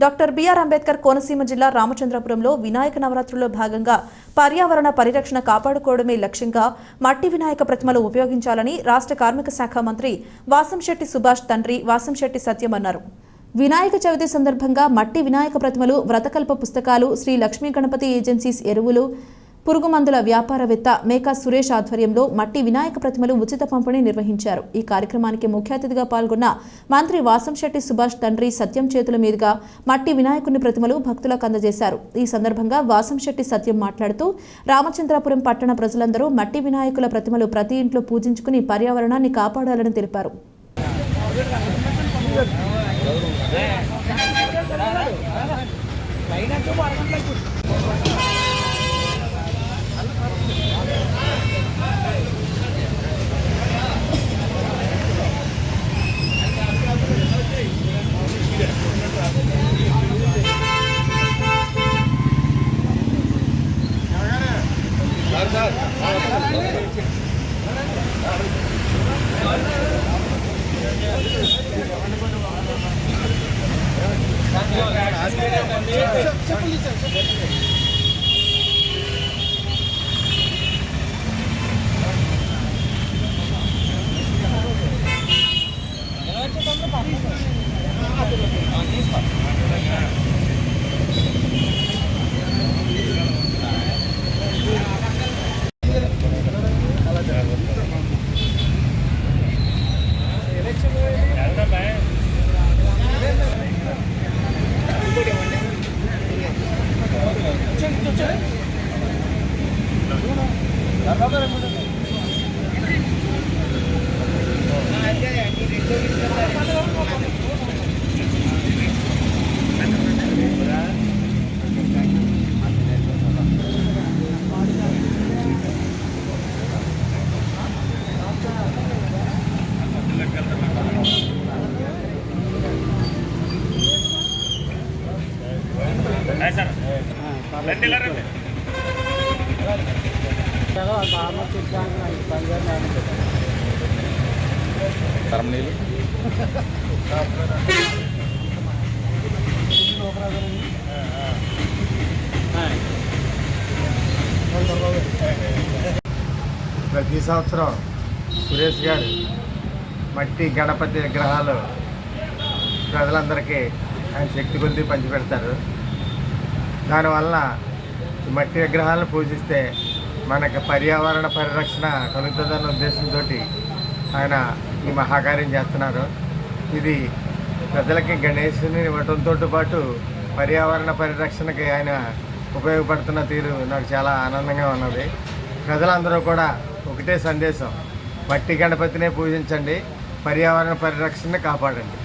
Doctor BR Ambedkar Konaseema జిల్లా రామచంద్రపురంలో వినాయక నవరాత్రుల్లో భాగంగా పర్యావరణ పరిరక్షణ కాపాడుకోవడమే లక్ష్యంగా మట్టి వినాయక ప్రతిమలు ఉపయోగించాలని రాష్ట్ర కార్మిక శాఖ మంత్రి వాసంశెట్టి సుభాష్ తండ్రి వాసంశెట్టి సత్యం అన్నారు. వినాయక చవితి సందర్భంగా మట్టి వినాయక ప్రతిమలు, వ్రతకల్ప పుస్తకాలు, శ్రీ లక్ష్మీ గణపతి ఏజెన్సీస్ ఎరువులు, పురుగుమందుల వ్యాపారవేత్త మేకా సురేష్ ఆధ్వర్యంలో మట్టి వినాయక ప్రతిమలు ఉచిత పంపిణీ నిర్వహించారు. ఈ కార్యక్రమానికి ముఖ్య అతిథిగా పాల్గొన్న మంత్రి వాసంశెట్టి సుభాష్ తండ్రి సత్యం చేతుల మీదుగా మట్టి వినాయకుని ప్రతిమలు భక్తులకు అందజేశారు. ఈ సందర్భంగా వాసంశెట్టి సత్యం మాట్లాడుతూ రామచంద్రపురం పట్టణ ప్రజలందరూ మట్టి వినాయకుల ప్రతిమలు ప్రతి ఇంట్లో పూజించుకుని పర్యావరణాన్ని కాపాడాలని తెలిపారు. ప్రతి సంవత్సరం సురేష్ గారు మట్టి గణపతి విగ్రహాలు ప్రజలందరికీ ఆయన శక్తి కొద్ది పంచిపెడతారు. దానివల్ల మట్టి విగ్రహాలను పూజిస్తే మనకు పర్యావరణ పరిరక్షణ కలుగుతుందన్న ఉద్దేశంతో ఆయన ఈ మహాకార్యం చేస్తున్నారు. ఇది ప్రజలకి గణేశుని ఇవ్వడంతో పాటు పర్యావరణ పరిరక్షణకి ఆయన ఉపయోగపడుతున్న తీరు నాకు చాలా ఆనందంగా ఉన్నది. ప్రజలందరూ కూడా ఒకటే సందేశం, మట్టి గణపతినే పూజించండి, పర్యావరణ పరిరక్షణని కాపాడండి.